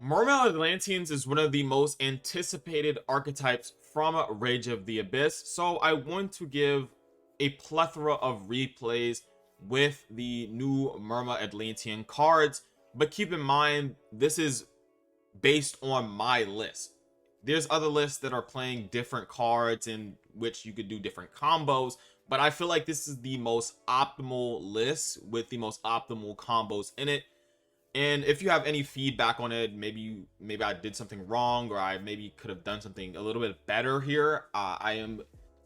Mermail Atlanteans is one of the most anticipated archetypes from Rage of the Abyss, so I want to give a plethora of replays with the new Mermail Atlantean cards, but keep in mind this is based on my list. There's other lists that are playing different cards in which you could do different combos, but I feel like this is the most optimal list with the most optimal combos in it. And if you have any feedback on it, maybe I did something wrong, or I maybe could have done something a little bit better here, I am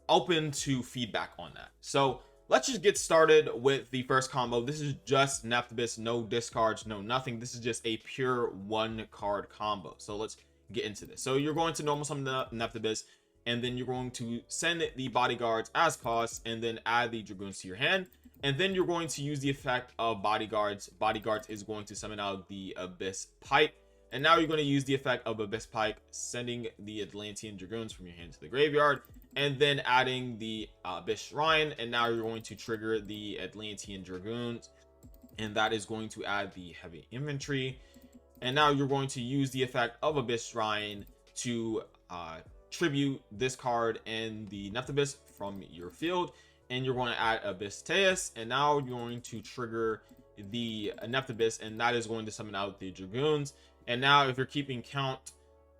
open to feedback on that. So let's just get started with the first combo. This is just Nephthybis, no discards, no nothing. This is just a pure one card combo. So let's get into this. So you're going to normal summon the Nephthybis, and then you're going to send the bodyguards as cost, and then add the dragoons to your hand. And then you're going to use the effect of bodyguards. Bodyguards is going to summon out the Abyss Pike. And now you're going to use the effect of Abyss Pike, sending the Atlantean Dragoons from your hand to the graveyard, and then adding the Abyss Shrine. And now you're going to trigger the Atlantean Dragoons, and that is going to add the heavy infantry. And now you're going to use the effect of Abyss Shrine to tribute this card and the Nephthybis from your field. And you're going to add Abyss Teus, and now you're going to trigger the Nephthybis, and that is going to summon out the Dragoons. And now if you're keeping count,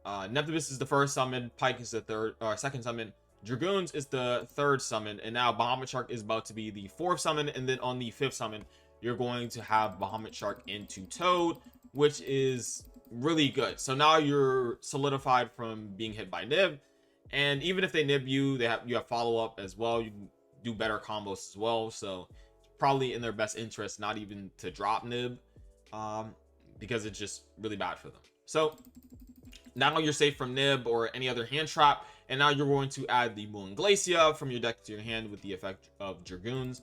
Nephthybis is the first summon, Pike is the third or second summon, Dragoons is the third summon, and now Bahamut Shark is about to be the fourth summon. And then on the fifth summon, you're going to have Bahamut Shark into Toad, which is really good. So now you're solidified from being hit by Nib, and even if they nib you, you have follow-up as well. You can do better combos as well, so it's probably in their best interest not even to drop Nib, because it's just really bad for them. So now you're safe from Nib or any other hand trap, and now you're going to add the Moon Glacia from your deck to your hand with the effect of Dragoons.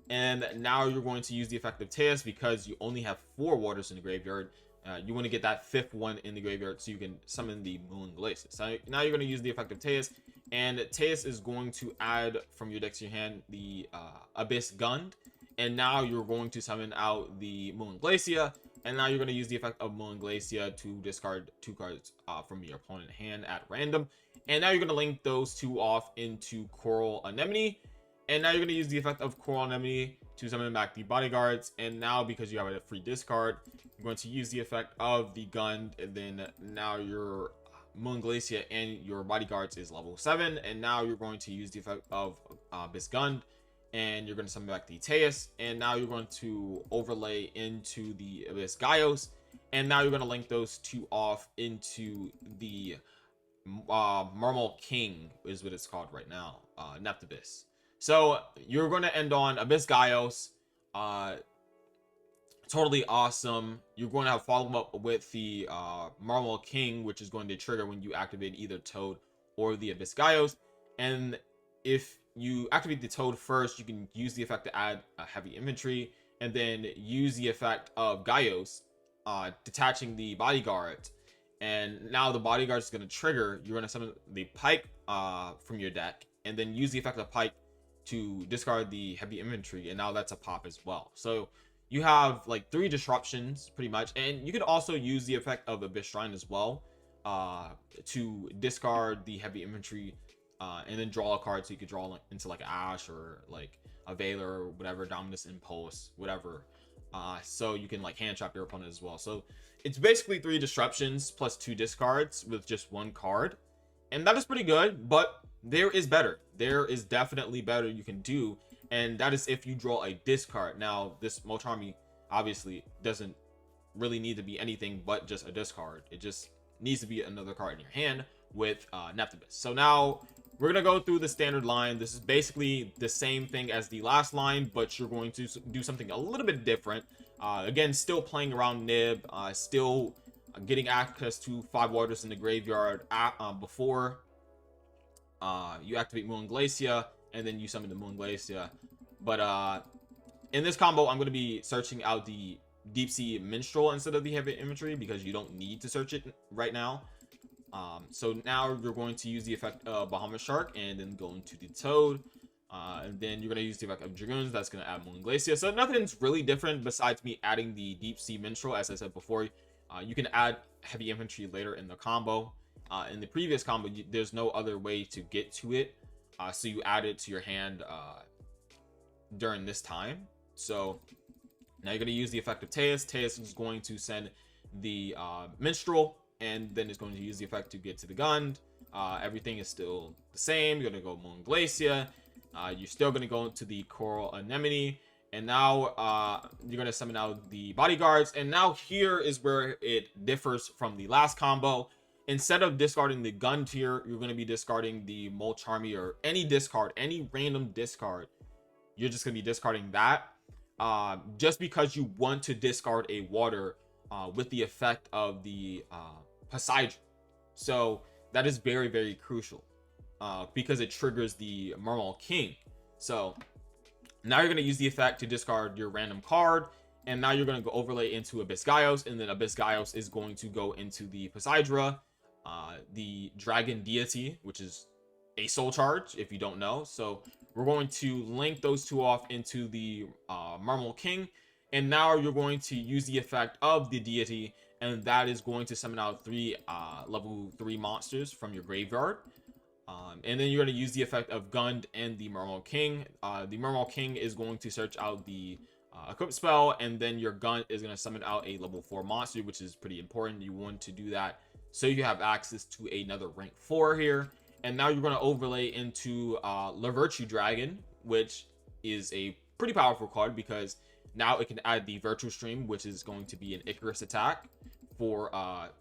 And now you're going to use the effect of Teus, because you only have 4 waters in the graveyard. You want to get that 5th one in the graveyard so you can summon the Moon Glacia. So now you're going to use the effect of Teus, and Teus is going to add from your deck to your hand the Abyss Gund. And now you're going to summon out the Moon Glacia, and now you're going to use the effect of Moon Glacia to discard 2 cards from your opponent's hand at random. And now you're going to link those 2 off into Coral Anemone. And now you're going to use the effect of Coral Anemone to summon back the bodyguards. And now, because you have a free discard, you're going to use the effect of the gun. And then now your Moon Glacia and your bodyguards is level 7. And now you're going to use the effect of Abyss Gun, and you're going to summon back the Teus. And now you're going to overlay into the Abyss Gaios. And now you're going to link those 2 off into the Mermail King, is what it's called right now, Nephthybis. So you're going to end on Abyss Gaios. Totally awesome. You're going to have follow-up with the Mermail King, which is going to trigger when you activate either Toad or the Abyss Gaios. And if you activate the Toad first, you can use the effect to add a heavy infantry, and then use the effect of Gaios, detaching the bodyguard. And now the bodyguard is going to trigger. You're going to summon the Pike from your deck, and then use the effect of Pike to discard the heavy infantry, and now that's a pop as well. So you have like 3 disruptions pretty much. And you could also use the effect of Abyss Shrine as well, to discard the heavy infantry, and then draw a card. So you could draw into like Ash or like a Veiler or whatever, Dominus Impulse, whatever. So you can like hand trap your opponent as well. So it's basically 3 disruptions plus 2 discards with just 1 card, and that is pretty good. But there is better. There is definitely better you can do, and that is if you draw a discard. Now this Motarmi obviously doesn't really need to be anything but just a discard. It just needs to be another card in your hand with Nephthybis. So now we're gonna go through the standard line. This is basically the same thing as the last line, but you're going to do something a little bit different. Again, still playing around Nib, still getting access to 5 waters in the graveyard before you activate Moon Glacia, and then you summon the Moon Glacia. But in this combo, I'm going to be searching out the Deep Sea Minstrel instead of the heavy infantry, because you don't need to search it right now. So now you're going to use the effect of Bahamut Shark, and then go into the Toad. And then you're going to use the effect of Dragoons. That's going to add Moon Glacia. So nothing's really different besides me adding the Deep Sea Minstrel. As I said before, You can add heavy infantry later in the combo. In the previous combo, there's no other way to get to it, so you add it to your hand during this time. So now you're going to use the effect of Teus. Teus is going to send the minstrel, and then it's going to use the effect to get to the gun. Everything is still the same. You're going to go Moon Glacier. You're still going to go into the Coral Anemone. And now you're going to summon out the bodyguards. And now here is where it differs from the last combo. Instead of discarding the gun tier, you're going to be discarding the Molcharmy or any discard, any random discard. You're just going to be discarding that. Just because you want to discard a water with the effect of the Poseidon. So that is very, very crucial because it triggers the Mermail King. So now you're going to use the effect to discard your random card, and now you're going to go overlay into Abyss Gaios, and then Abyss Gaios is going to go into the Poseidra, the dragon deity, which is a soul charge if you don't know. So we're going to link those two off into the Mermail King, and now you're going to use the effect of the deity, and that is going to summon out 3 level 3 monsters from your graveyard. And then you're going to use the effect of Gund and the Mermail King. The Mermail King is going to search out the equip spell, and then your Gund is going to summon out a level 4 monster, which is pretty important. You want to do that so you have access to another rank 4 here. And now you're going to overlay into La Virtue Dragon, which is a pretty powerful card because now it can add the Virtue Stream, which is going to be an Icarus attack for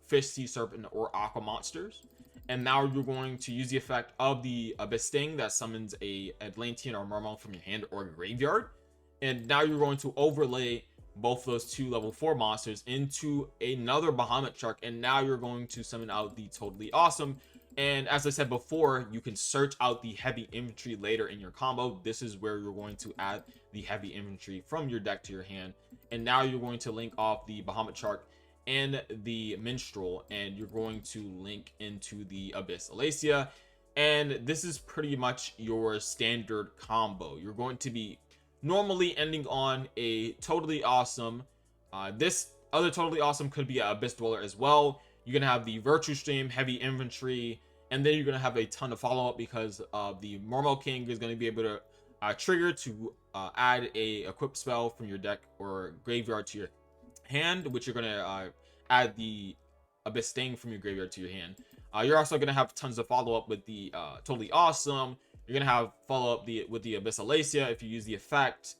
fish, sea serpent, or aqua monsters. And now you're going to use the effect of the Abyss Sting that summons a Atlantean or Mermail from your hand or graveyard. And now you're going to overlay both those 2 level 4 monsters into another Bahamut Shark. And now you're going to summon out the Totally Awesome. And as I said before, you can search out the heavy infantry later in your combo. This is where you're going to add the heavy infantry from your deck to your hand. And now you're going to link off the Bahamut Shark and the Minstrel, and you're going to link into the Abyss Alacia. And this is pretty much your standard combo. You're going to be normally ending on a Totally Awesome. This other Totally Awesome could be an Abyss Dweller as well. You're gonna have the Virtue Stream, heavy infantry, and then you're gonna have a ton of follow-up because the Mermail King is gonna be able to trigger to add a equip spell from your deck or graveyard to your hand, which you're gonna add the Abyss Sting from your graveyard to your hand. You're also gonna have tons of follow-up with the Totally Awesome. You're gonna have follow-up with the Abyss Alacia if you use the effect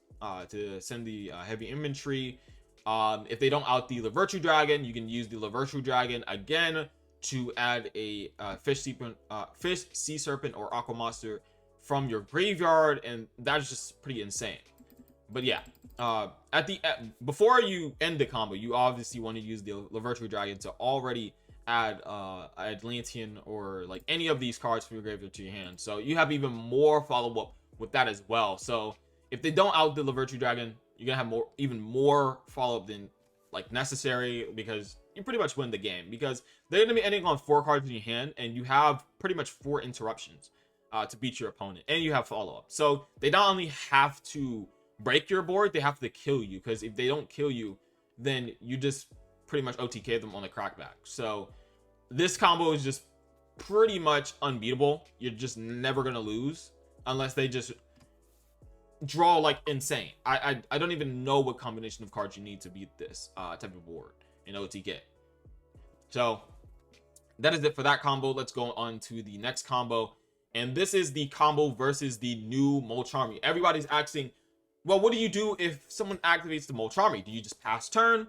to send the heavy infantry. If they don't out the La Virtue Dragon, you can use the La Virtue Dragon again to add a fish, sea serpent, or aqua monster from your graveyard, and that's just pretty insane. But yeah, before you end the combo, you obviously want to use the La Virtue Dragon to already add Atlantean or like any of these cards from your graveyard to your hand. So you have even more follow-up with that as well. So if they don't out the La Virtue Dragon, you're gonna have even more follow-up than like necessary, because you pretty much win the game, because they're gonna be ending on 4 cards in your hand, and you have pretty much 4 interruptions to beat your opponent, and you have follow-up. So they not only have to break your board, they have to kill you, because if they don't kill you, then you just pretty much OTK them on the crackback. So this combo is just pretty much unbeatable. You're just never gonna lose unless they just draw like insane. I don't even know what combination of cards you need to beat this type of board in OTK. So that is it for that combo. Let's go on to the next combo, and this is the combo versus the new Molcharmy. Everybody's asking, well, what do you do if someone activates the Molcharmy? Do you just pass turn?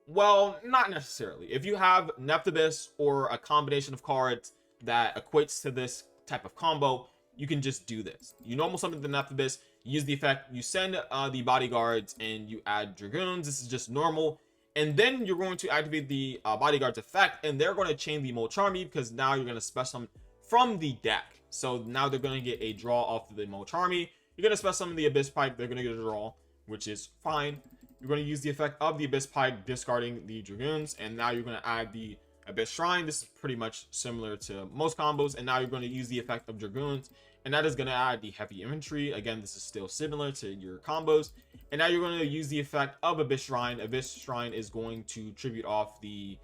Well, not necessarily. If you have Nephthybis or a combination of cards that equates to this type of combo, you can just do this. You normal summon the Nephthybis, use the effect, you send the bodyguards, and you add Dragoons. This is just normal. And then you're going to activate the bodyguards effect, and they're going to chain the Molcharmy, because now you're going to special summon from the deck. So now they're going to get a draw off of the Molcharmy. You're going to special summon the Abyss Pipe, they're going to get a draw, which is fine. You're going to use the effect of the Abyss Pipe, discarding the Dragoons, and now you're going to add the Abyss Shrine. This is pretty much similar to most combos. And now you're going to use the effect of Dragoons, and that is going to add the heavy infantry. Again, this is still similar to your combos. And now you're going to use the effect of Abyss Shrine. Abyss Shrine is going to tribute off the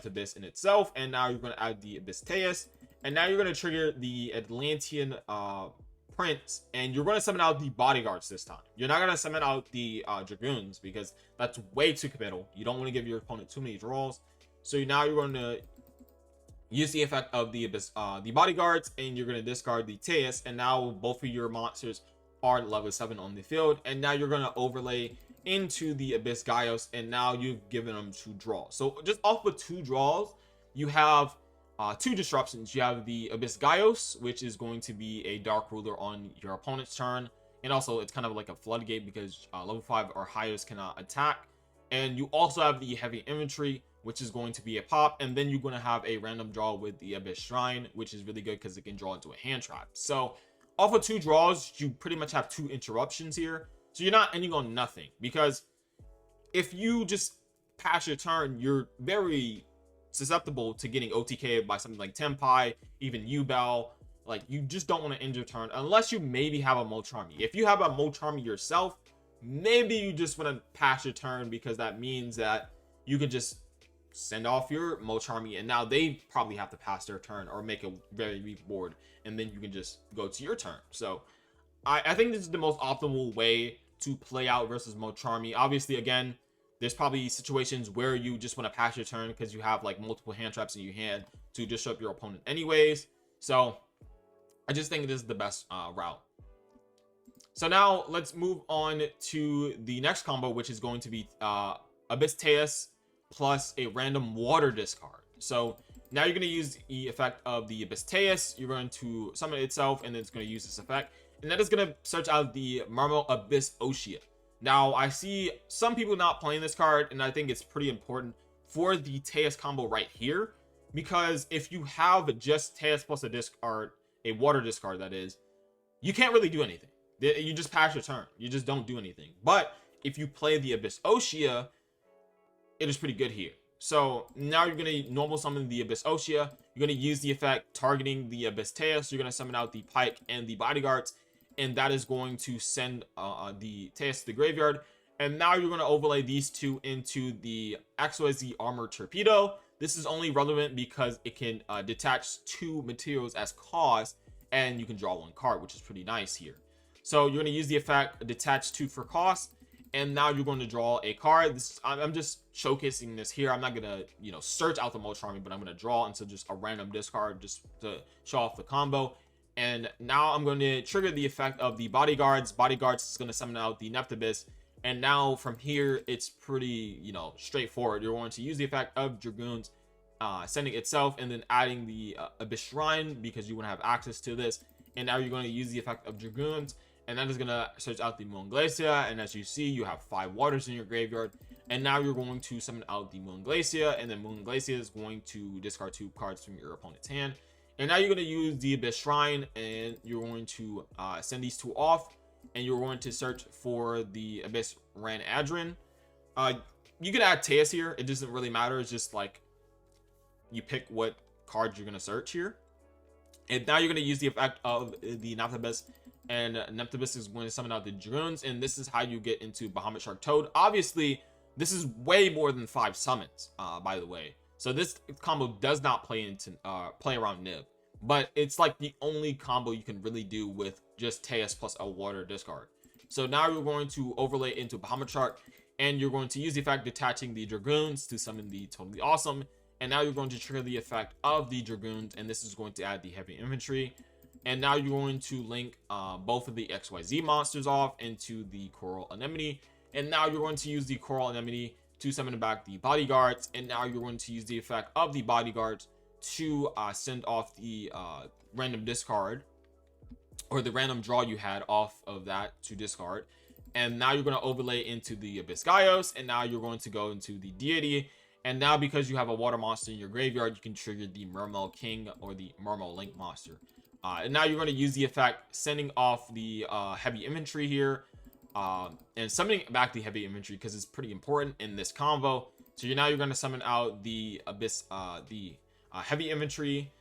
Abyss in itself, and now you're going to add the Abyss Teus, and now you're going to trigger the Atlantean Prince, and you're going to summon out the bodyguards this time. You're not going to summon out the Dragoons, because that's way too committal. You don't want to give your opponent too many draws. So now you're going to use the effect of the Abyss, the bodyguards, and you're going to discard the Teus, and now both of your monsters are level 7 on the field. And now you're going to overlay into the Abyss Yugioh, and now you've given them 2 draws. So just off of 2 draws, you have 2 disruptions. You have the Abyss Yugioh, which is going to be a Dark Ruler on your opponent's turn, and also it's kind of like a floodgate, because level 5 or higher cannot attack. And you also have the heavy infantry, which is going to be a pop, and then you're going to have a random draw with the Abyss Shrine, which is really good because it can draw into a hand trap. So off of 2 draws, you pretty much have 2 interruptions here. So you're not ending on nothing, because if you just pass your turn, you're very susceptible to getting OTK'd by something like Tenpai, even Yubel. Like, you just don't want to end your turn unless you maybe have a Mocharmy. If you have a Mocharmy yourself, maybe you just want to pass your turn, because that means that you can just send off your Mocharmy, and now they probably have to pass their turn or make a very weak board, and then you can just go to your turn. So I think this is the most optimal way to play out versus Mocharmy. Obviously, again, there's probably situations where you just want to pass your turn because you have like multiple hand traps in your hand to disrupt your opponent anyways. So I just think this is the best route. So now let's move on to the next combo, which is going to be Abyss Teus plus a random water discard. So now you're going to use the effect of the Abyss Teus. You're going to summon it itself, and then it's going to use this effect, and that is going to search out the Mermail Abyss Yugioh. Now I see some people not playing this card, and I think it's pretty important for the Teus combo right here, because if you have just Teus plus a discard, a water discard that is, you can't really do anything. You just pass your turn. You just don't do anything. But if you play the Abyss Yugioh, it is pretty good here. So now you're going to normal summon the Abyss Yugioh. You're going to use the effect targeting the Abyss Teus. You're going to summon out the Pike and the bodyguards, and that is going to send the Teus to the graveyard. And now you're going to overlay these 2 into the XYZ Armor Torpedo. This is only relevant because it can detach 2 materials as cost, and you can draw 1 card, which is pretty nice here. So you're going to use the effect detach 2 for cost, and now you're going to draw a card. I'm just showcasing this here. I'm not going to, search out the Mocharmy, but I'm going to draw into just a random discard just to show off the combo. And now I'm going to trigger the effect of the bodyguards. Bodyguards is going to summon out the Abyss. And now from here, it's pretty, straightforward. You're going to use the effect of Dragoons, sending itself, and then adding the Abyss Shrine, because you want to have access to this. And now you're going to use the effect of Dragoons, and that is going to search out the Moon Glacier. And as you see, you have 5 waters in your graveyard. And now you're going to summon out the Moon Glacier, and then Moon Glacier is going to discard 2 cards from your opponent's hand. And now you're going to use the Abyss Shrine, and you're going to send these 2 off, and you're going to search for the Abyss Ran Adrin. You can add Teus here. It doesn't really matter. It's just like you pick what cards you're going to search here. And now you're going to use the effect of the Abyss, and Abyss is going to summon out the Dragoons, and this is how you get into Bahamut Shark Toad. Obviously, this is way more than 5 summons, by the way. So this combo does not play around Nib, but it's like the only combo you can really do with just Teus plus a water discard. So now you're going to overlay into Bahamut Shark, and you're going to use the effect detaching the Dragoons to summon the Totally Awesome. And now you're going to trigger the effect of the Dragoons, and this is going to add the heavy infantry. And now you're going to link both of the XYZ monsters off into the Coral Anemone. And now you're going to use the Coral Anemone to summon back the bodyguards. And now you're going to use the effect of the bodyguards to send off the random discard, or the random draw you had off of that to discard. And now you're going to overlay into the Abyss Yugioh, and now you're going to go into the Deity. And now, because you have a water monster in your graveyard, you can trigger the Mermail King or the Mermail Link monster. And now you're going to use the effect sending off the heavy infantry here, and summoning back the heavy infantry because it's pretty important in this combo. So you're going to summon out the Abyss, the heavy infantry,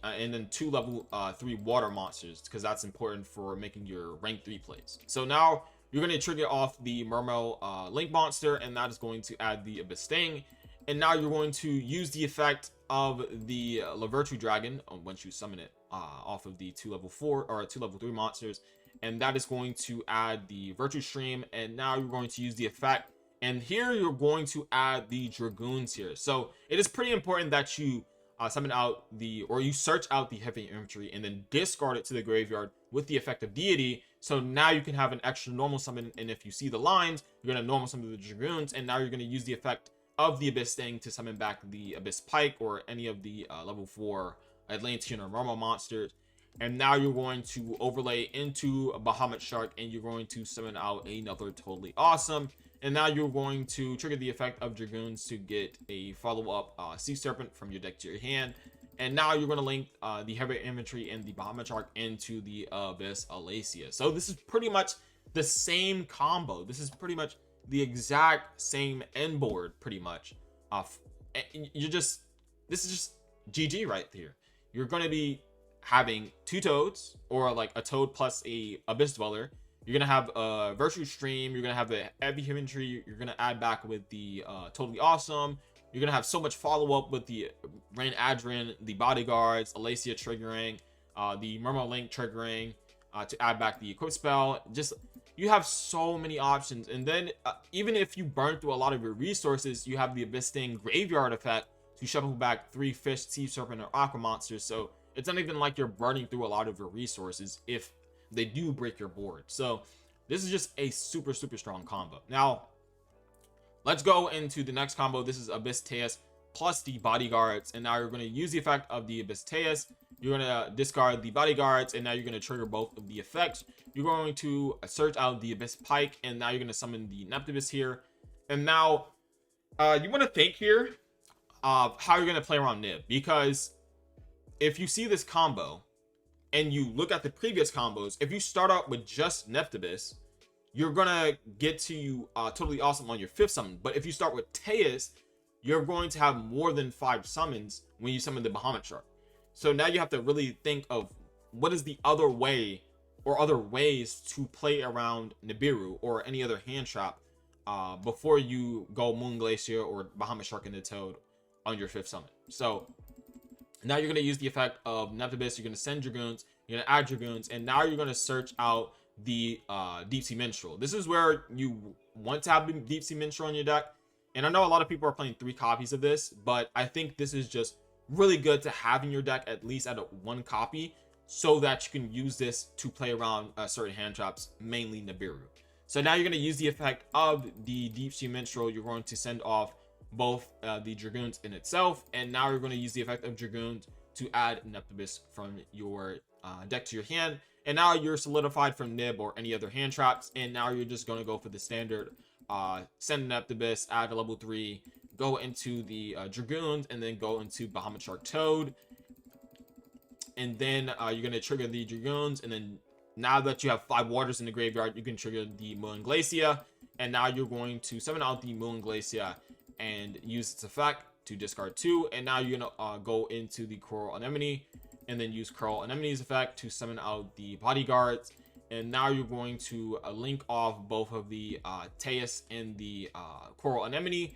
and then 2 level 3 water monsters, because that's important for making your rank 3 plays. So now you're going to trigger off the Mermail Link monster, and that is going to add the Abyss Sting. And now you're going to use the effect of the Lavertu Dragon once you summon it off of the 2 level 4 or 2 level 3 monsters, and that is going to add the Virtue Stream. And now you're going to use the effect, and here you're going to add the Dragoons here. So it is pretty important that you summon out you search out the heavy infantry and then discard it to the graveyard with the effect of deity. So now you can have an extra normal summon, and if you see the lines, you're going to normal summon the Dragoons, and now you're going to use the effect of the Abyss Sting to summon back the Abyss Pike or any of the level 4 Atlantean or Mermail monsters. And now you're going to overlay into a Bahamut Shark, and you're going to summon out another Totally Awesome. And now you're going to trigger the effect of Dragoons to get a follow-up Sea Serpent from your deck to your hand. And now you're going to link the Heavy Infantry and the Bahamut Shark into the Abyss Alacia. So this is pretty much the same combo. This is pretty much the exact same end board, pretty much. This is just GG right here. You're going to be having 2 toads, or like a toad plus a Abyss Dweller. You're going to have a Virtue Stream. You're going to have the Heavy Infantry. You're going to add back with the Totally Awesome. You're going to have so much follow-up with the Rain Adrin, the Bodyguards, Alacia triggering, the Mermail Link triggering, to add back the Equip Spell. Just, you have so many options. And then even if you burn through a lot of your resources, you have the Abyss Sting Graveyard effect to shuffle back 3 Fish, Sea Serpent, or Aqua monsters. So it's not even like you're burning through a lot of your resources if they do break your board. So this is just a super strong combo. Now let's go into the next combo. This is Abyss Teus plus the Bodyguards, and now you're going to use the effect of the Abyss Teus. You're going to discard the Bodyguards, and now you're going to trigger both of the effects. You're going to search out the Abyss Pike, and now you're going to summon the Neptibus here. And now you want to think here of how you're going to play around Nib, because if you see this combo and you look at the previous combos, if you start out with just Neptibus, you're gonna get to Totally Awesome on your 5th summon. But if you start with Teus, you're going to have more than 5 summons when you summon the Bahamut Shark. So now you have to really think of what is the other way or other ways to play around Nibiru or any other hand trap before you go Moon Glacier or Bahamut Shark and the Toad on your 5th summon. So now you're going to use the effect of Neptibus. You're going to send Dragoons. You're going to add Dragoons. And now you're going to search out the Deep Sea Minstrel. This is where you want to have Deep Sea Minstrel on your deck. And I know a lot of people are playing 3 copies of this, but I think this is just really good to have in your deck, at least at 1 copy, so that you can use this to play around certain hand traps, mainly Nibiru. So now you're going to use the effect of the Deep Sea Minstrel. You're going to send off both the Dragoons in itself, and now you're going to use the effect of Dragoons to add Neptibus from your deck to your hand. And now you're solidified from Nib or any other hand traps, and now you're just going to go for the standard send Neptibus, add a level 3, go into the Dragoons, and then go into Bahamut Shark Toad. And then you're going to trigger the Dragoons, and then now that you have 5 waters in the graveyard, you can trigger the Moon Glacier. And now you're going to summon out the Moon Glacier and use its effect to discard 2. And now you're gonna go into the Coral Anemone and then use Coral Anemone's effect to summon out the Bodyguards. And now you're going to link off both of the Teus and the Coral Anemone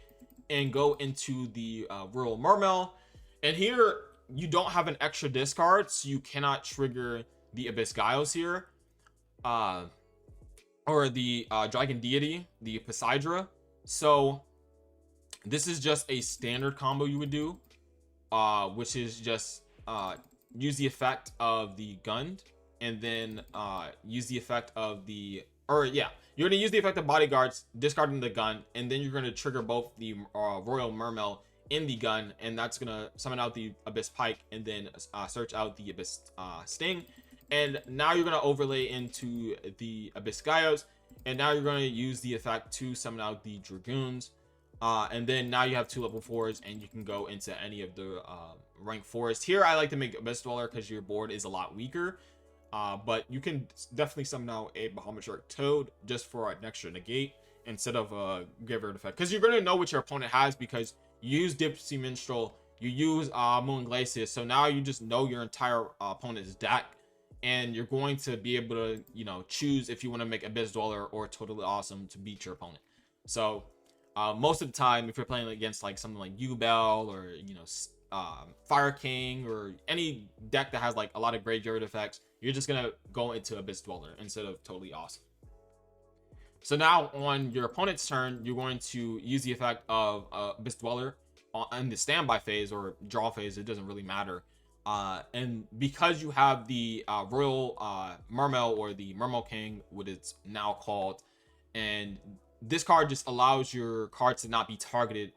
and go into the Royal Mermail. And here you don't have an extra discard, so you cannot trigger the Abyss Giles here, or the Dragon Deity, the Poseidra. So this is just a standard combo you would do, which is just use the effect of the Gund, and then use the effect of the, you're going to use the effect of Bodyguards, discarding the Gun, and then you're going to trigger both the Royal Mermail in the Gun, and that's going to summon out the Abyss Pike, and then search out the Abyss Sting. And now you're going to overlay into the Abyss Giles, and now you're going to use the effect to summon out the Dragoons. And then now you have 2 level 4s, and you can go into any of the rank 4s. Here I like to make Abyss Dweller because your board is a lot weaker. But you can definitely summon out a Bahamut Shark Toad just for an extra negate. instead of graveyard effect, because you're gonna know what your opponent has because you use Deep Sea Minstrel, you use Moon Glacier, so now you just know your entire opponent's deck, and you're going to be able to, you know, choose if you want to make Abyss Dweller or Totally Awesome to beat your opponent. So most of the time, if you're playing against like something like Yugioh or, you know, Fire King or any deck that has like a lot of graveyard effects, you're just gonna go into Abyss Dweller instead of Totally Awesome. So now on your opponent's turn, you're going to use the effect of Abyss Dweller in the standby phase or draw phase. It doesn't really matter. And because you have the Royal Mermail, or the Mermail King, what it's now called, and this card just allows your cards to not be targeted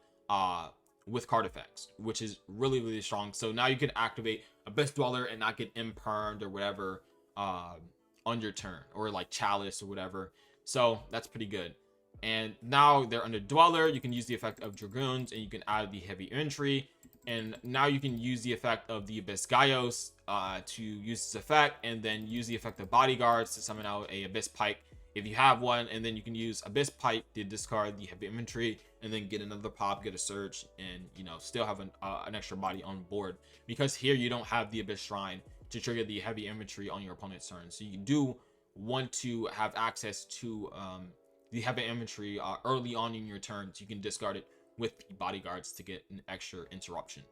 with card effects, which is really, really strong. So now you can activate Abyss Dweller and not get impermed or whatever on your turn, or like Chalice or whatever. So that's pretty good. And now they're under Dweller. You can use the effect of Dragoons, and you can add the heavy infantry. And now you can use the effect of the Abyss Gaios to use this effect, and then use the effect of Bodyguards to summon out a Abyss Pike if you have one. And then you can use Abyss Pike to discard the heavy infantry, and then get another pop, get a search, and, you know, still have an extra body on board, because here you don't have the Abyss Shrine to trigger the heavy infantry on your opponent's turn. So you do want to have access to the heavy infantry early on in your turn, so you can discard it with Bodyguards to get an extra interruption.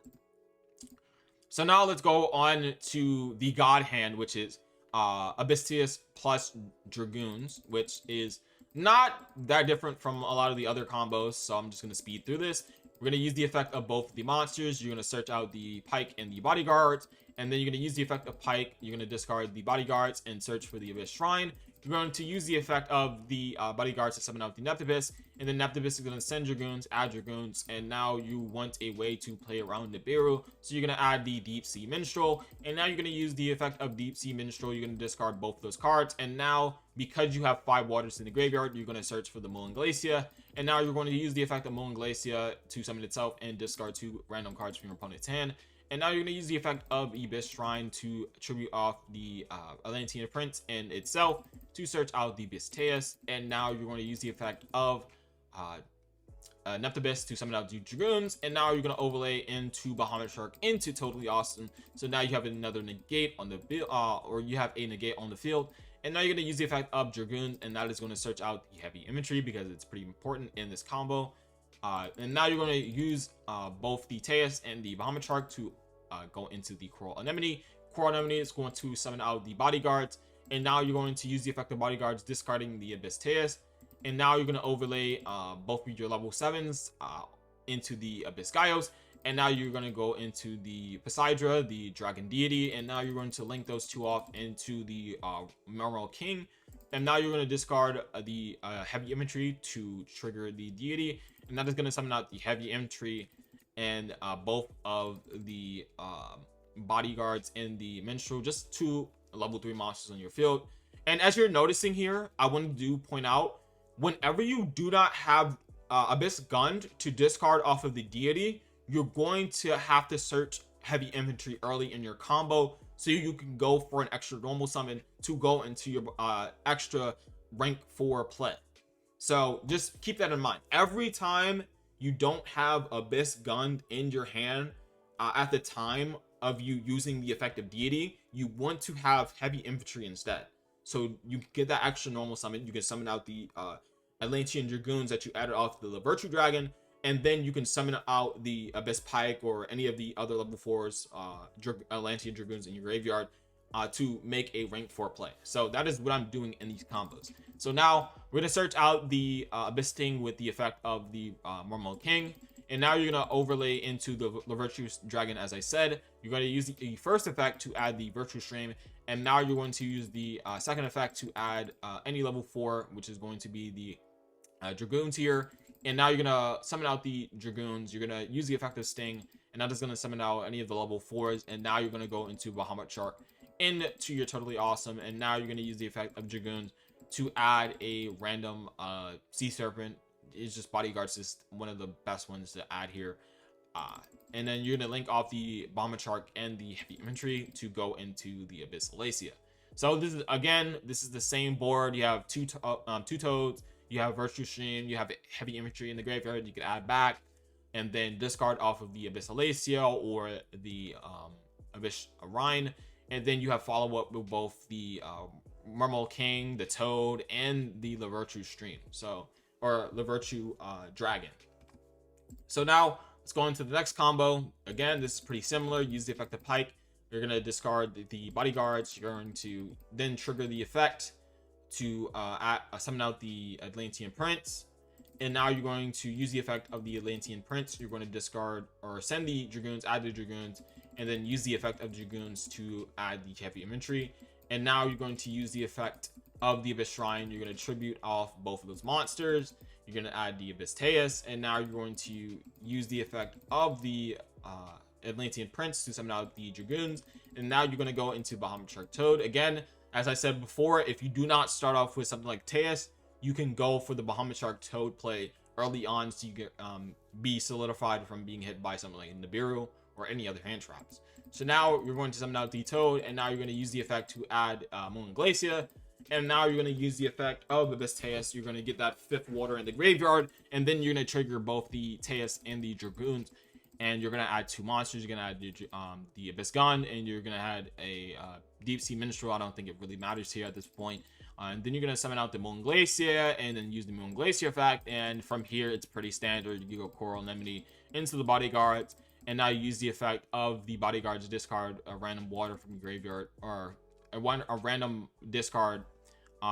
So now let's go on to the God Hand, which is Abyss plus Dragoons, which is not that different from a lot of the other combos, so I'm just going to speed through this. We're going to use the effect of both the monsters. You're going to search out the Pike and the Bodyguards, and then you're going to use the effect of Pike. You're going to discard the Bodyguards and search for the Abyss Shrine. You're going to use the effect of the Bodyguards to summon out the Neptibus, and then Neptibus is going to send Dragoons, add Dragoons, and now you want a way to play around Nibiru, so you're going to add the Deep Sea Minstrel, and now you're going to use the effect of Deep Sea Minstrel. You're going to discard both of those cards, and now, because you have 5 waters in the graveyard, you're going to search for the Moon Glacier, and now you're going to use the effect of Moon Glacier to summon itself and discard 2 random cards from your opponent's hand. And now you're going to use the effect of Abyss Shrine to tribute off the Atlantean Prince and itself to search out the Abyss. And now you're going to use the effect of Neptibus to summon out the Dragoons. And now you're going to overlay into Bahamut Shark into Totally Awesome. So now you have another negate on the field, or you have a negate on the field. And now you're going to use the effect of Dragoons, and that is going to search out the heavy infantry because it's pretty important in this combo. And now you're going to use both the Teus and the Bahamut Shark to go into the Coral Anemone. Coral Anemone is going to summon out the Bodyguards, and now you're going to use the effect of Bodyguards, discarding the Abyss Teus. And now you're going to overlay both of your level 7s into the Abyss Gaios. And now you're going to go into the Poseidra, the Dragon Deity, and now you're going to link those 2 off into the Mermail King. And now you're going to discard the heavy infantry to trigger the deity, and that is going to summon out the heavy infantry and both of the Bodyguards and the Minstrel, just 2 level 3 monsters on your field. And as you're noticing here, I want to point out, whenever you do not have Abyss Gund to discard off of the deity, you're going to have to search heavy infantry early in your combo, so you can go for an extra normal summon to go into your extra rank 4 play. So just keep that in mind. Every time you don't have Abyss Gund in your hand at the time of you using the effective deity, you want to have heavy infantry instead. So you get that extra normal summon. You can summon out the Atlantean Dragoons that you added off the Virtue Dragon, and then you can summon out the Abyss Pike or any of the other level 4s, Atlantean Dragoons in your graveyard to make a rank 4 play. So that is what I'm doing in these combos. So now we're going to search out the Abyss Sting with the effect of the Mermail King. And now you're going to overlay into the Virtue Dragon, as I said. You're going to use the first effect to add the Virtue Stream. And now you're going to use the second effect to add any level 4, which is going to be the Dragoons here. And now you're going to summon out the Dragoons. You're going to use the effect of Sting. And that is going to summon out any of the level 4s. And now you're going to go into Bahamut Shark into your Totally Awesome. And now you're going to use the effect of Dragoons to add a random Sea Serpent. It's just Bodyguards is one of the best ones to add here. And then you're going to link off the Bahamut Shark and the heavy infantry to go into the Abyss Alacia. So this is, again, this is the same board. You have two Toads, You have Virtue Stream, you have heavy infantry in the graveyard, you can add back, and then discard off of the Abyss Alacio or the Abyss Rhine, and then you have follow up with both the Mermail King, the Toad, and the Virtue Stream, so, or Virtue Dragon. So now let's go into the next combo. Again, this is pretty similar. Use the effect of Pike. You're going to discard the bodyguards. You're going to then trigger the effect to summon out the Atlantean Prince. And now you're going to use the effect of the Atlantean Prince. You're going to discard or send the Dragoons, add the Dragoons, and then use the effect of Dragoons to add the heavy infantry. And now you're going to use the effect of the Abyss Shrine. You're going to tribute off both of those monsters. You're going to add the Abyss Teus, and now you're going to use the effect of the Atlantean Prince to summon out the Dragoons. And now you're going to go into Bahamut Shark Toad. Again, as I said before, if you do not start off with something like Teus, you can go for the Bahamut Shark Toad play early on, so you get be solidified from being hit by something like Nibiru or any other hand traps. So now you're going to summon out the Toad, and now you're going to use the effect to add Moon Glacia. And now you're going to use the effect of Abyss Teus. You're going to get that 5th water in the graveyard, and then you're going to trigger both the Teus and the Dragoons, and you're going to add 2 monsters. You're going to add the Abyss Gun, and you're going to add a Deep Sea Minstrel. I don't think it really matters here at this point. And then you're going to summon out the Moon Glacia, and then use the Moon Glacia effect. And from here, it's pretty standard. You go Coral Anemone into the bodyguards, and now you use the effect of the bodyguards to discard a random water from your graveyard, or a random discard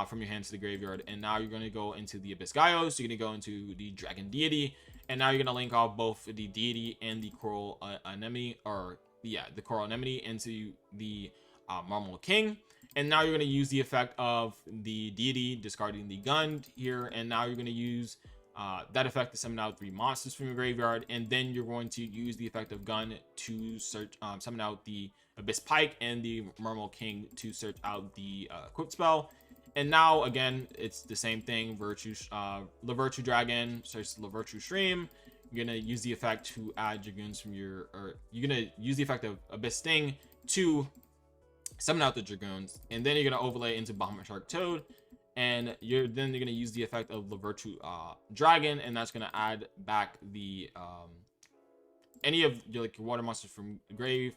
from your hand to the graveyard. And now you're going to go into the Abyss Gyos. You're going to go into the Dragon Deity, and now you're going to link off both the Deity and the Coral Anemone, or yeah, the Coral Anemone into the Mermail King. And now you're going to use the effect of the Deity, discarding the gun here, and now you're going to use that effect to summon out 3 monsters from your graveyard. And then you're going to use the effect of gun to search summon out the Abyss Pike and the Mermail King to search out the equip spell. And now again, it's the same thing. The Virtue Dragon search the Virtue Stream. You're gonna use the effect to add Dragoons from your, or you're gonna use the effect of Abyss Sting to summon out the Dragoons, and then you're gonna overlay into Bahamut Shark Toad, and you're gonna use the effect of the Virtue Dragon, and that's gonna add back the any of your water monsters from the grave.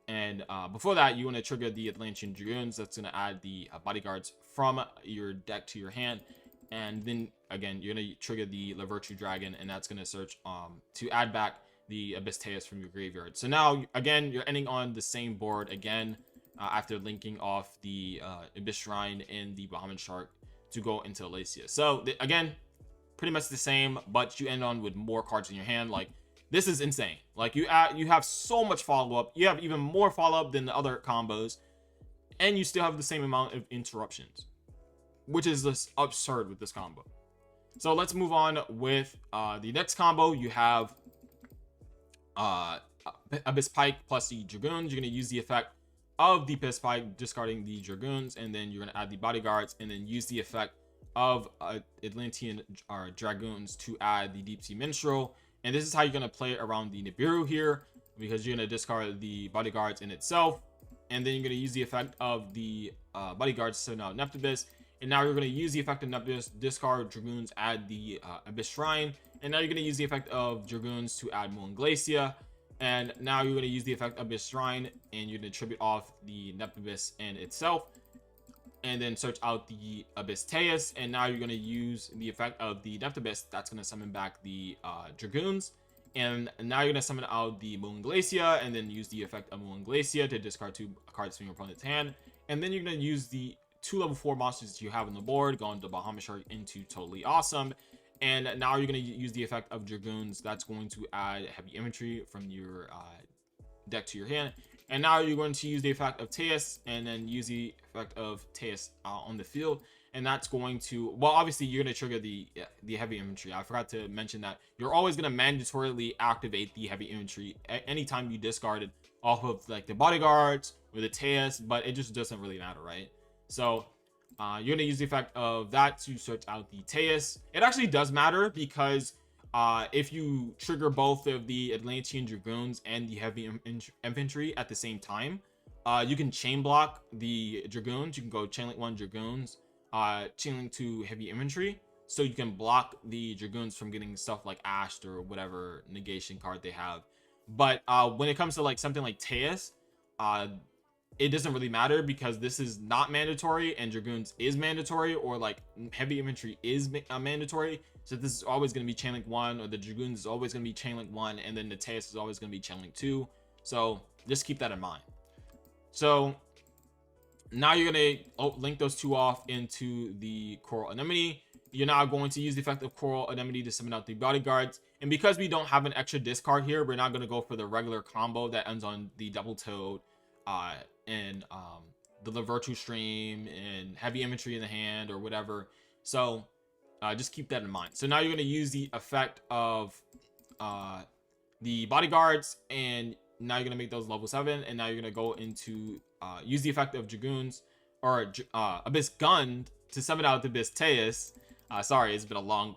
And before that, you want to trigger the Atlantean Dragoons. That's going to add the bodyguards from your deck to your hand. And then again, you're going to trigger the Virtue Dragon, and that's going to search to add back the Abyss Teus from your graveyard. So now again, you're ending on the same board again after linking off the Abyss Shrine and the Bahamut Shark to go into Alacia. So again, pretty much the same, but you end on with more cards in your hand. Like, this is insane. Like, you have so much follow-up. You have even more follow-up than the other combos, and you still have the same amount of interruptions, which is just absurd with this combo. So let's move on with the next combo. You have Abyss Pike plus the Dragoons. You're going to use the effect of the Abyss Pike, discarding the Dragoons, and then you're going to add the bodyguards, and then use the effect of Atlantean Dragoons to add the Deep Sea Minstrel. And this is how you're going to play around the Nibiru here, because you're going to discard the bodyguards in itself, and then you're going to use the effect of the bodyguards to send out Neptibus. And now you're going to use the effect of Neptibus, discard Dragoons, add the Abyss Shrine, and now you're going to use the effect of Dragoons to add Moon Glacia. And now you're going to use the effect of Abyss Shrine, and you're going to tribute off the Neptibus and itself, and then search out the Abyss Teus. And now you're going to use the effect of the Neptibus. That's going to summon back the Dragoons. And now you're going to summon out the Moon Glacia, and then use the effect of Moon Glacia to discard 2 cards from your opponent's hand. And then you're going to use the 2 level 4 monsters that you have on the board, going to Bahamut Shark into Totally Awesome. And now you're going to use the effect of Dragoons. That's going to add heavy infantry from your deck to your hand. And now you're going to use the effect of Teus, and then use the effect of Teus on the field. And that's going to, well, obviously you're going to trigger the heavy infantry. I forgot to mention that you're always going to mandatorily activate the heavy infantry anytime you discard it off of like the bodyguards or the Teus, but it just doesn't really matter, right? So you're going to use the effect of that to search out the Teus. It actually does matter, because if you trigger both of the Atlantean Dragoons and the heavy infantry at the same time, you can chain block the Dragoons. You can go chain link 1 Dragoons, chain link 2 heavy infantry. so you can block the Dragoons from getting stuff like Ashed or whatever negation card they have. But when it comes to like something like Teus, it doesn't really matter because this is not mandatory and Dragoons is mandatory, or like heavy infantry is mandatory. So this is always going to be chainlink 1, or the Dragoons is always going to be chainlink 1, and then the Teus is always going to be chainlink 2. So just keep that in mind. So now you're going to link those two off into the Coral Anemone. You're now going to use the effect of Coral Anemone to summon out the bodyguards. And because we don't have an extra discard here, we're not going to go for the regular combo that ends on the double toad and the Lavertu stream and heavy infantry in the hand or whatever. So just keep that in mind. So now you're going to use the effect of the bodyguards, and now you're going to make those level 7, and now you're going to go into use the effect of Dragoons or Abyss Gun to summon out the Abyss Teus. Sorry, it's been a long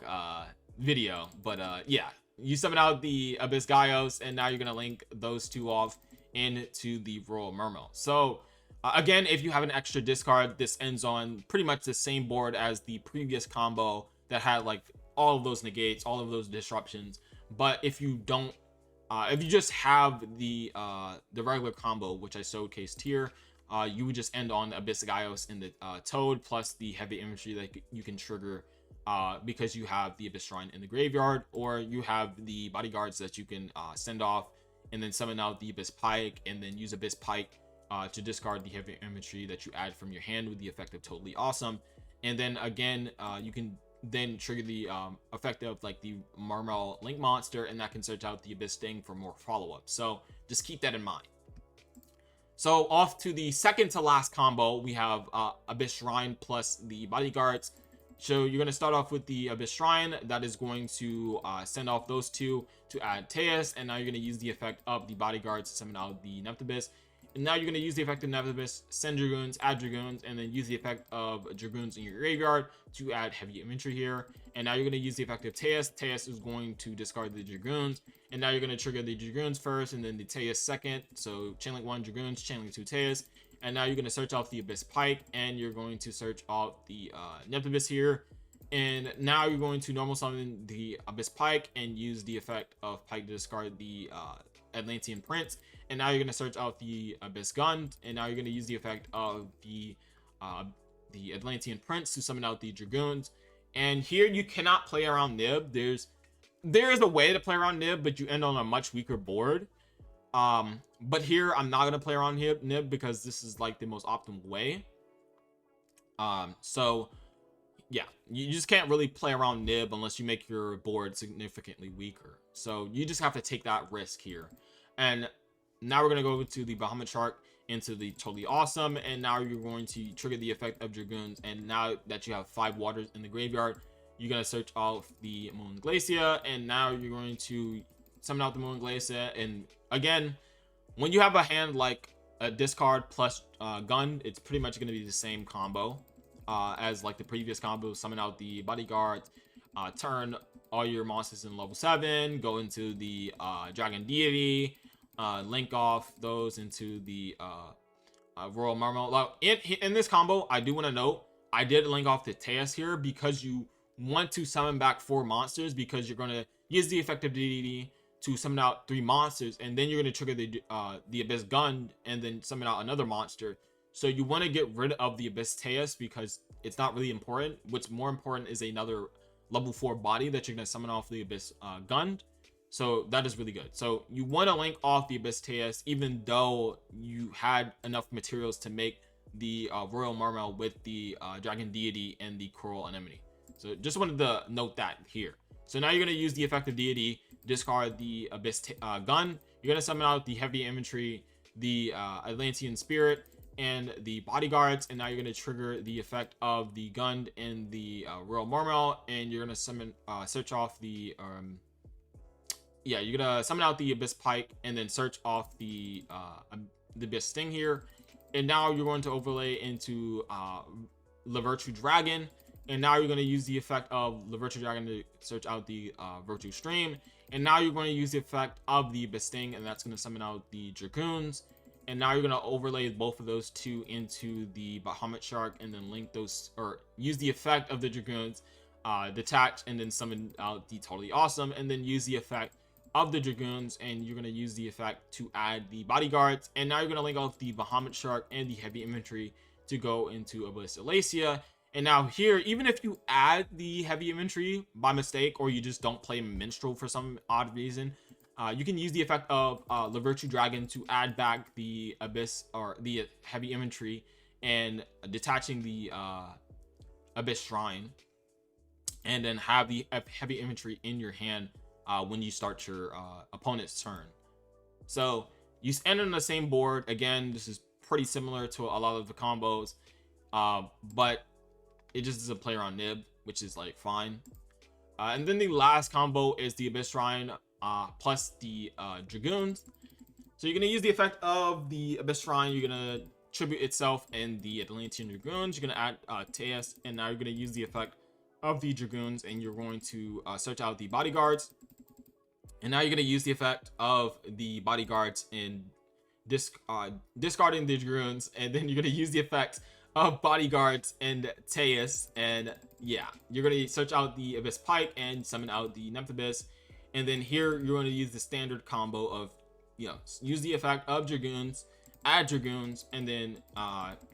video, but yeah, you summon out the Abyss Gaios, and now you're going to link those two off into the Royal Mermail. So again, if you have an extra discard, this ends on pretty much the same board as the previous combo that had like all of those negates, all of those disruptions. But if you don't, if you just have the regular combo, which I showcased here, you would just end on Abyss Gaios and the Toad plus the heavy infantry that you can trigger because you have the Abyss Shrine in the graveyard, or you have the bodyguards that you can send off and then summon out the Abyss Pike, and then use Abyss Pike to discard the heavy infantry that you add from your hand with the effect of Totally Awesome. And then again, you can then trigger the effect of like the Mermail Link monster, and that can search out the Abyss Sting for more follow-up. So just keep that in mind. So off to the second to last combo, we have Abyss Shrine plus the bodyguards. So you're going to start off with the Abyss Shrine. That is going to send off those two to add Teus, and now you're going to use the effect of the bodyguards to summon out the Nephthybis. And now you're going to use the effect of Nephthybis, send Dragoons, add Dragoons, and then use the effect of Dragoons in your graveyard to add heavy infantry here. And now you're going to use the effect of Teus. Teus is going to discard the Dragoons, and now you're going to trigger the Dragoons first and then the Teus second. So chainlink 1 Dragoons, chainlink 2 Teus. And now you're going to search out the Abyss Pike, and you're going to search out the Nephthybis here. And now you're going to normal summon the Abyss Pike and use the effect of Pike to discard the Atlantean Prince. And now you're going to search out the Abyss Gun, and now you're going to use the effect of the Atlantean Prince to summon out the Dragoons. And here you cannot play around Nib. There is a way to play around Nib, but you end on a much weaker board. But here I'm not going to play around Nib because this is like the most optimal way. So yeah, you just can't really play around Nib unless you make your board significantly weaker. So you just have to take that risk here. And now we're going to go to the Bahamut Shark into the Totally Awesome, and now you're going to trigger the effect of Dragoons. And now that you have 5 waters in the graveyard, you're going to search out the Moon Glacia, and now you're going to summon out the Moon Glacia. And again, when you have a hand like a discard plus gun, it's pretty much going to be the same combo as like the previous combo. Summon out the bodyguards, turn all your monsters in level 7, go into the Dragon Deity, link off those into the Royal Mermail. Now, in this combo, I do want to note, I did link off the Teus here because you want to summon back 4 monsters, because you're going to use the effect of Deity to summon out 3 monsters, and then you're going to trigger the Abyss Gun and then summon out another monster. So you want to get rid of the Abyss Teus because it's not really important. What's more important is another level 4 body that you're going to summon off the Abyss Gun. So that is really good. So you want to link off the Abyss Teus even though you had enough materials to make the Royal Mermail with the Dragon Deity and the Coral Anemone. So just wanted to note that here. So now you're going to use the effect of Deity, discard the Abyss Gun. You're going to summon out the Heavy Infantry, the Atlantean Spirit, and the Bodyguards. And now you're going to trigger the effect of the Gun and the Royal Mermail. And you're going to summon, search off the... yeah, you're going to summon out the Abyss Pike and then search off the Abyss Sting here. And now you're going to overlay into Lavertu Dragon. And now you're going to use the effect of Lavertu Dragon to search out the Virtue Stream. And now you're going to use the effect of the Abyss Sting, and that's going to summon out the Dragoons. And now you're going to overlay both of those two into the Bahamut Shark and then link those, or use the effect of the Dragoons detach and then summon out the Totally Awesome, and then use the effect of the Dragoons, and you're going to use the effect to add the bodyguards. And now you're going to link off the Bahamut Shark and the heavy infantry to go into Abyss Alacia. And now here, even if you add the heavy infantry by mistake, or you just don't play Minstrel for some odd reason, you can use the effect of Lavirtue Dragon to add back the Abyss or the heavy infantry and detaching the Abyss Shrine, and then have the heavy infantry in your hand when you start your opponent's turn. So you end on the same board. Again, this is pretty similar to a lot of the combos, but it just doesn't play around Nib, which is like fine. And then the last combo is the Abyss Shrine plus the Dragoons. So you're going to use the effect of the Abyss Shrine. You're going to tribute itself and the Atlantean Dragoons. You're going to add Teus, and now you're going to use the effect of the Dragoons, and you're going to search out the bodyguards. And now you're going to use the effect of the bodyguards in discarding the Dragoons, and then you're going to use the effect of bodyguards and Teus, and yeah, you're going to search out the Abyss Pike and summon out the Nymphabyss. And then here you're going to use the standard combo of, you know, use the effect of Dragoons, add Dragoons, and then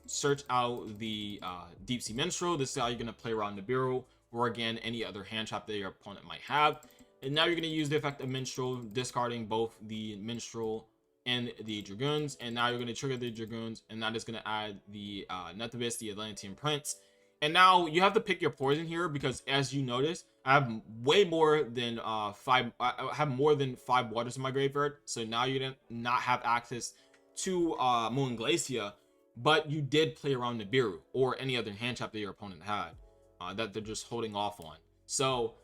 search out the Deep Sea Minstrel. This is how you're going to play around Nibiru, or again any other hand trap that your opponent might have. And now you're going to use the effect of Minstrel, discarding both the Minstrel and the Dragoons. And now you're going to trigger the Dragoons, and that is going to add the Nymphabyss, the Atlantean Prince. And now you have to pick your poison here, because as you notice, I have way more than I have more than 5 waters in my graveyard. So now you didn't not have access to Moon Glacia, but you did play around Nibiru or any other hand trap that your opponent had that they're just holding off on. So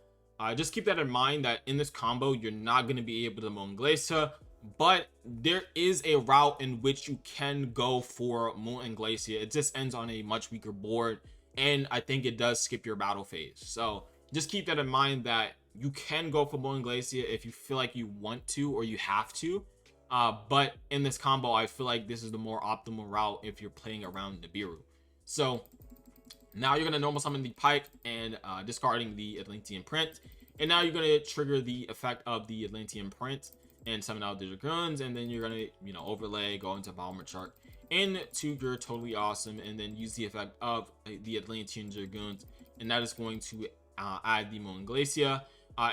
just keep that in mind, that in this combo you're not going to be able to Moon Glacia, but there is a route in which you can go for Moon and Glacia. It just ends on a much weaker board, and I think it does skip your battle phase. So just keep that in mind, that you can go for Moon and Glacia if you feel like you want to or you have to. But in this combo, I feel like this is the more optimal route if you're playing around Nibiru. So now you're going to normal summon the Pike and discarding the Atlantean Prince. And now you're going to trigger the effect of the Atlantean Prince and summon out the Dragoons. And then you're going to, you know, overlay, go into Bahamut Shark into your Totally Awesome, and then use the effect of the Atlantean Dragoons. And that is going to add the Moon Glacia.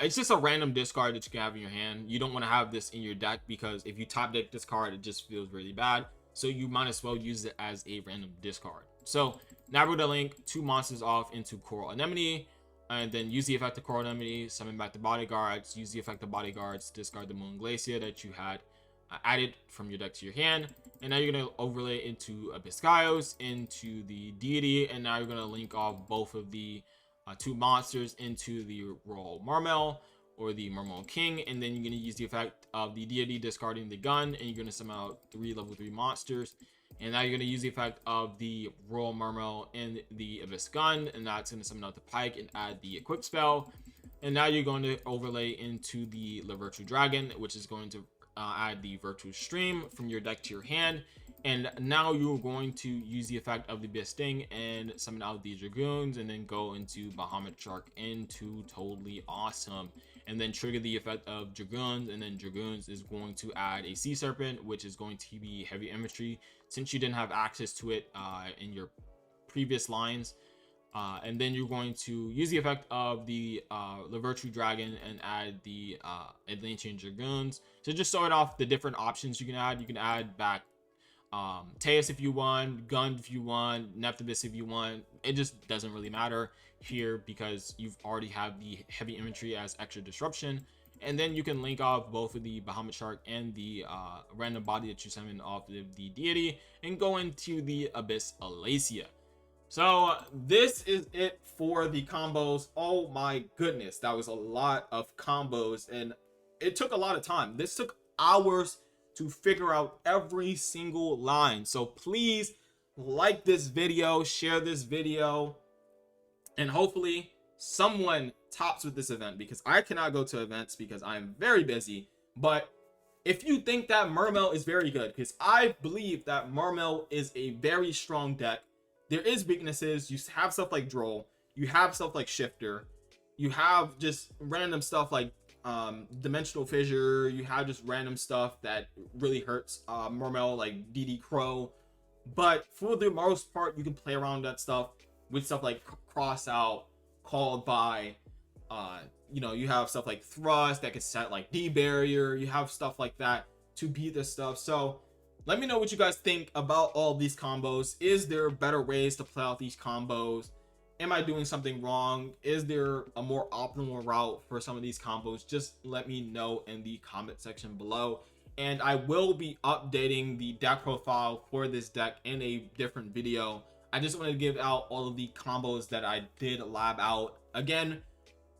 It's just a random discard that you can have in your hand. You don't want to have this in your deck, because if you top deck this card, it just feels really bad. So you might as well use it as a random discard. So now we're going to link 2 monsters off into Coral Anemone, and then use the effect of Coral Anemone, summon back the bodyguards, use the effect of bodyguards, discard the Moon Glacia that you had added from your deck to your hand. And now you're going to overlay into Abyssgaios, into the Deity, and now you're going to link off both of the 2 monsters into the Royal Mermail or the Mermail King. And then you're going to use the effect of the Deity, discarding the gun, and you're going to summon out 3 level 3 monsters. And now you're going to use the effect of the Royal Mermail and the Abyss Gun, and that's going to summon out the Pike and add the Equip spell. And now you're going to overlay into the Lavirtue Dragon, which is going to add the Virtuous Stream from your deck to your hand. And now you're going to use the effect of the Abyss Sting and summon out the Dragoons, and then go into Bahamut Shark into Totally Awesome, and then trigger the effect of Dragoons. And then Dragoons is going to add a Sea Serpent, which is going to be heavy infantry, since you didn't have access to it in your previous lines. And then you're going to use the effect of the Lavirtue Dragon and add the Atlantean Dragoons. So just start off the different options you can add. You can add back Teus if you want, Gun if you want, Nymphabyss if you want. It just doesn't really matter here, because you've already have the heavy infantry as extra disruption. And then you can link off both of the Bahamut Shark and the random body that you summon off of the Deity, and go into the Abyss Alacia. So this is it for the combos. Oh my goodness, that was a lot of combos, and it took a lot of time. This took hours to figure out every single line. So please like this video, share this video, and hopefully someone tops with this event, because I cannot go to events because I am very busy. But if you think that Mermail is very good, because I believe that Mermail is a very strong deck, there is weaknesses. You have stuff like Droll, you have stuff like Shifter, you have just random stuff like dimensional fissure. You have just random stuff that really hurts Mermail, like DD Crow. But for the most part, you can play around that stuff with stuff like cross out, called by. uh you have stuff like thrust that can set like D barrier. You have stuff like that to beat this stuff. So let me know what you guys think about all these combos. Is there better ways to play out these combos? Am I doing something wrong? Is there a more optimal route for some of these combos? Just let me know in the comment section below, and I will be updating the deck profile for this deck in a different video. I just wanted to give out all of the combos that I did lab out. Again,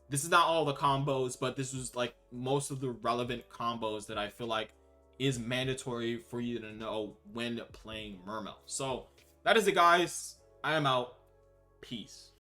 this is not all the combos, but this was like most of the relevant combos that I feel like is mandatory for you to know when playing Mermail. So that is it, guys. I am out. Peace.